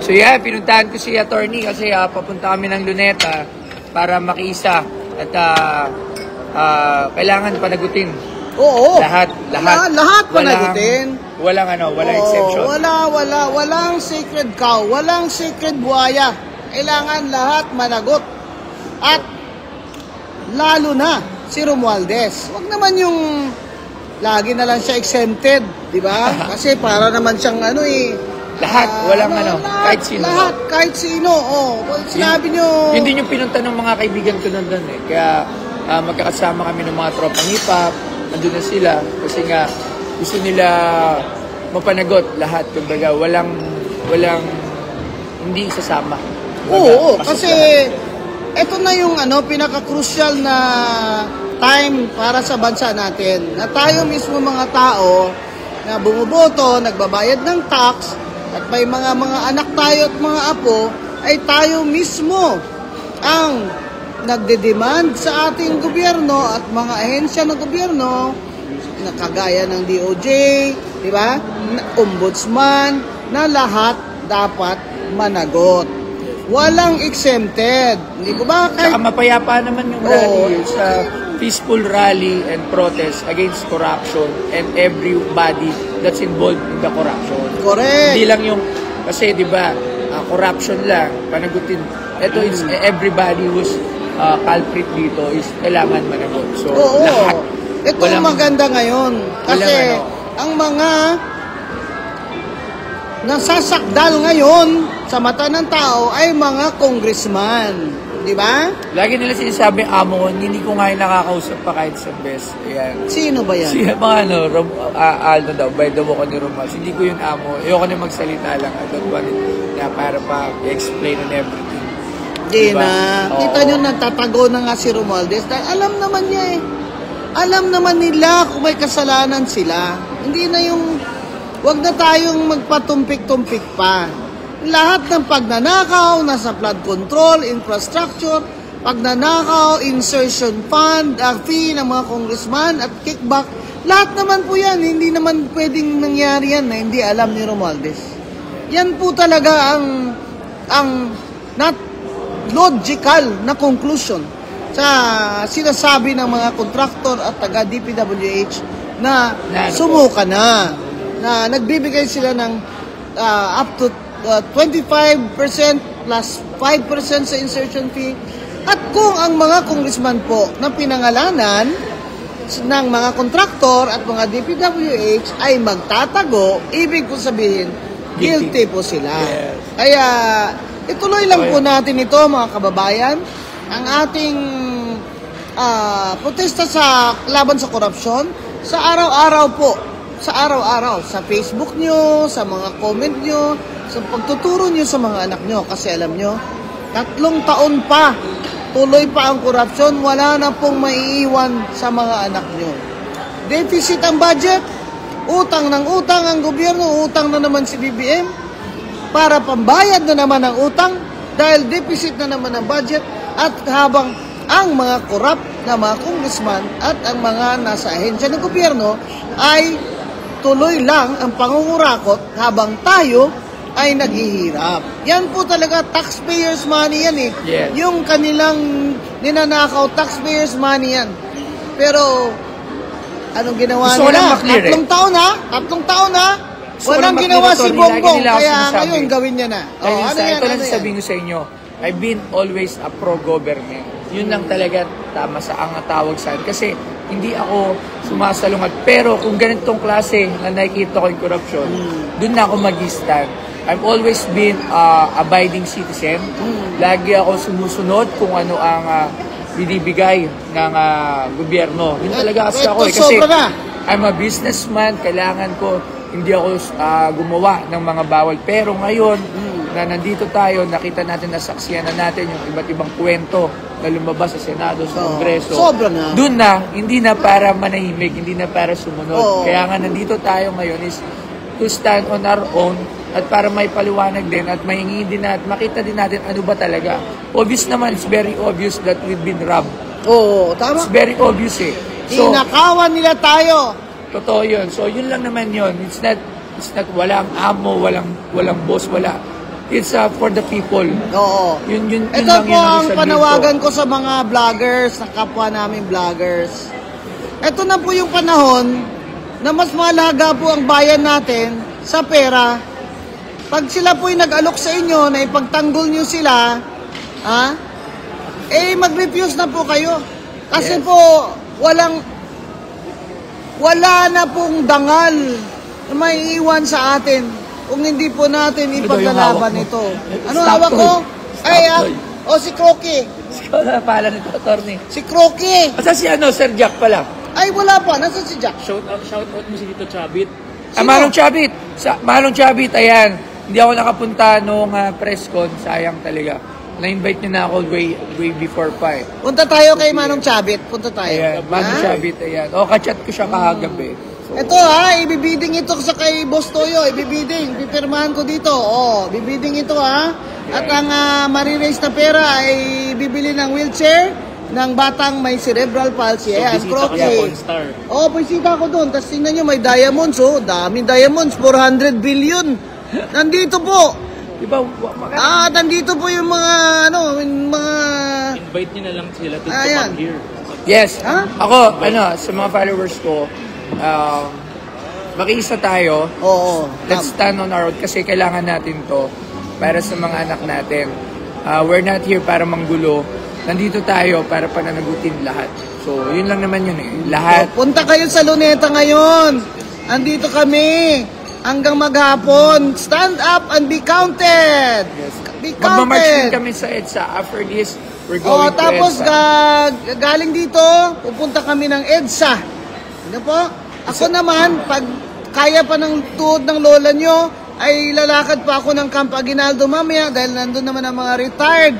So yeah, pinuntahan ko si attorney kasi papunta kami ng Luneta para makiisa at kailangan panagutin. Oo. Lahat panagutin. Walang exception. Walang sacred cow, walang sacred buhaya. Kailangan lahat managot. At lalo na si Romualdez. Wag naman yung lagi na lang siya exempted, di ba? Kasi para naman siyang lahat, kahit sino. Lahat, kahit sino. Sinabi nyo. Hindi nyo pinunta ng mga kaibigan ko nandun eh. Kaya magkakasama kami ng mga tropang hip-hop. Nandun na sila. Kasi nga, gusto nila mapanagot lahat. Kumbaga, walang hindi sasama. Oo, kasi ito na yung pinaka-crucial na time para sa bansa natin. Na tayo mismo mga tao na bumuboto, nagbabayad ng tax, at may mga anak tayo at mga apo, ay tayo mismo ang nagde-demand sa ating gobyerno at mga ahensya ng gobyerno na kagaya ng DOJ, di ba? Ombudsman, na lahat dapat managot. Walang exempted. Hindi ko ba? Saka mapayapa naman yung rally sa peaceful rally and protest against corruption and everybody that's involved in the corruption. Correct. Hindi lang yung, kasi di ba, corruption lang, panagutin. Ito is everybody who's culprit dito is kailangan managot. So, lahat. Ito ang maganda ngayon. Kasi ang mga nasasakdal ngayon sa mata ng tao ay mga congressman. Di ba? Lagi nila sinasabi, amo, hindi ko nga yung nakakausap pa kahit sa best. Ayan. Sino ba yan? Siya mga Aldo daw, by the walk ni Romualdez. Hindi ko yung amo. Ayoko na magsalita lang. I don't want it na para pa-explain on everything. Hindi na. Kita nyo, nagtatago na nga si Romualdez. Alam naman niya eh. Alam naman nila kung may kasalanan sila. Hindi na yung, wag na tayong magpatumpik-tumpik pa. Lahat ng pagnanakaw, nasa flood control, infrastructure, pagnanakaw, insertion fund, fee ng mga congressman at kickback, lahat naman po yan. Hindi naman pwedeng nangyari yan na hindi alam ni Romualdez. Yan po talaga ang not logical na conclusion sa sinasabi ng mga kontraktor at taga DPWH na sumuka na nagbibigay sila ng up to 25% plus 5% sa insertion fee. At kung ang mga congressman po na pinangalanan ng mga kontraktor at mga DPWH ay magtatago, ibig po sabihin, guilty po sila. Yes. Kaya ituloy lang po natin ito, mga kababayan, ang ating protesta sa laban sa korupsyon sa araw-araw po. Sa araw-araw, sa Facebook nyo, sa mga comment nyo, sa pagtuturo nyo sa mga anak nyo. Kasi alam nyo, 3 taon pa, tuloy pa ang korupsyon, wala na pong maiiwan sa mga anak nyo. Deficit ang budget, utang ng utang ang gobyerno, utang na naman si BBM, para pambayad na naman ang utang, dahil deficit na naman ang budget, at habang ang mga korap na mga congressman at ang mga nasa ahensya ng gobyerno ay tuloy lang ang pangungurakot habang tayo ay naghihirap. Yan po talaga, taxpayers money yan eh. Yes. Yung kanilang ninanakaw, taxpayers money yan. Pero, anong ginawa nila? 3 taon ha? 3 taon ha? Walang ginawa si Bongbong, kaya ngayon gawin niya na. Ito lang sasabihin ko sa inyo, I've been always a pro-government. Yun lang talaga tama sa ang tawag sa akin. Kasi hindi ako sumasalungat. Pero kung ganitong klase na nakikita ko yung corruption, dun na ako mag-stand. I've always been abiding citizen. Lagi ako sumusunod kung ano ang binibigay ng gobyerno. Yun talaga kasi ako. Kasi I'm a businessman. Kailangan ko, hindi ako gumawa ng mga bawal. Pero ngayon, na nandito tayo, nakita natin, nasaksiyan na natin yung iba't ibang kwento na lumabas sa Senado, sa Kongreso. Sobra na. Doon na, hindi na para manahimik, hindi na para sumunod. Kaya nga nandito tayo ngayon is to stand on our own at para may paliwanag din at mahingi din at makita din natin ano ba talaga. Obvious naman, it's very obvious that we've been robbed. Oo, tama. It's very obvious eh. So, inakawan nila tayo. Totoo yun. So, yun lang naman yun. It's not walang amo, walang boss, wala. it's for the people. Oo. Yun Ito lang po yun ang sasabihin panawagan ko. ko sa mga vloggers, na kapwa namin vloggers. Ito na po yung panahon na mas mahalaga po ang bayan natin sa pera. Pag sila po yung nag-alok sa inyo na ipagtanggol nyo sila, mag-refuse na po kayo. Kasi Yes. po, wala na pong dangal na may iwan sa atin kung hindi po natin Ano daw yung ipaglalaban hawak mo? ito. Ano Stop hawak ko? toy. Ay, Stop toy. si Crocky. Ikaw na pala nito, attorney. Si Crocky. Asa si Sir Jack pala? Ay, wala pa. Nasa si Jack? Shout out mo si Tito Chabit. Sino? Manong Chabit. Manong Chabit, ayan. Hindi ako nakapunta nung press con. Sayang talaga. Na-invite niyo na ako way before pa eh. Punta tayo kay Manong Chabit. Punta tayo. Ayan, Manong Chabit, ayan. Kachat ko siya kahagabi. So, Ito ibibiding ito sa kay Boss Toyo. Ibibiding. Pipirmahan ko dito. Bibiding ito At ang mariraise na pera ay bibili ng wheelchair ng batang may cerebral palsy. Ayan, Bisita ka Crocky. sa Pornstar. Bisita ko doon. Tapos tingnan nyo, may diamonds. Daming diamonds. 400 billion. Nandito po. di ba, Nandito po yung mga, mga... Invite niyo na lang sila to Ayan. come here. yes. Ha? Ako, sa mga followers ko, makiisa tayo. Oo. Let's stand on our own kasi kailangan natin to para sa mga anak natin. We're not here para manggulo. Nandito tayo para pananagutin lahat. So, yun lang naman yun eh. Lahat. Punta kayo sa Luneta ngayon. Andito kami hanggang maghapon. Stand up and be counted. Be Magmamarch din counted. kami sa EDSA. After this, we're going to Tapos EDSA. galing dito, pupunta kami ng EDSA. Ano po? Ako naman, pag kaya pa ng tuhod ng lola nyo, ay lalakad pa ako ng Camp Aguinaldo mamaya dahil nandun naman ang mga retired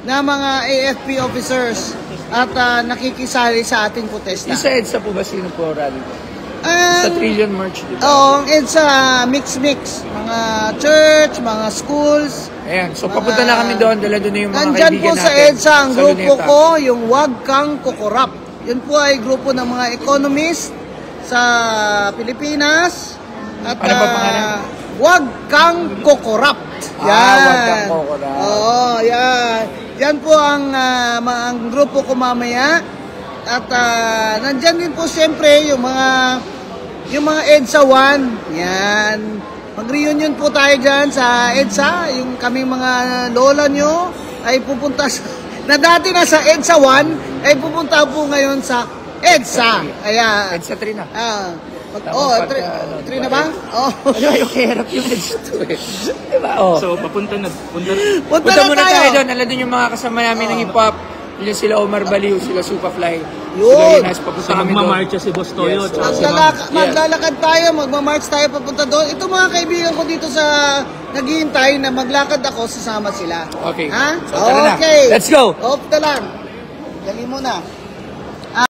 na mga AFP officers at nakikisali sa ating protesta. Yung sa EDSA po ba sino po rally ko? Ang- Sa Trillion March, di ba? Oo, it's a mix-mix. Mga church, mga schools. Ayan, so papunta na kami doon. Dala doon na yung mga Nandyan po kaibigan sa natin. EDSA ang grupo Luneta. ko, yung Wag Kang Kukurap. Yun po ay grupo ng mga economist sa Pilipinas. At Ano pa pangalan? Wag Kang Kukurap. Wag Kang Kukurap. Oo, yan. Yan po ang grupo ko mamaya. At nandyan din po siyempre yung mga EDSA 1. Yan. Mag-reunion po tayo dyan sa EDSA. Yung kaming mga lola nyo ay pupunta na dati nasa EDSA 1 ay pupunta po ngayon sa EDSA. Ayan. EDSA 3 na. Three na ba? Ayaw, hirap yung EDSA 2 eh. Diba? So, punta na Punta Punta muna tayo tayo. doon. Alam doon yung mga kasama namin ng hip-hop. Yun sila Omar Baliw, sila Superfly. Yun. Sila Inas, papunta So, kami doon. magmamarcha si Boss Toyo. Yes, tsaka si Maglalakad tayo, magmamarch tayo papunta doon. Ito mga kaibigan ko dito sa naghihintay na maglakad ako, sasama sila. Okay. Ha? So, tara na. Okay. Let's go. Off na lang. Dali mo na.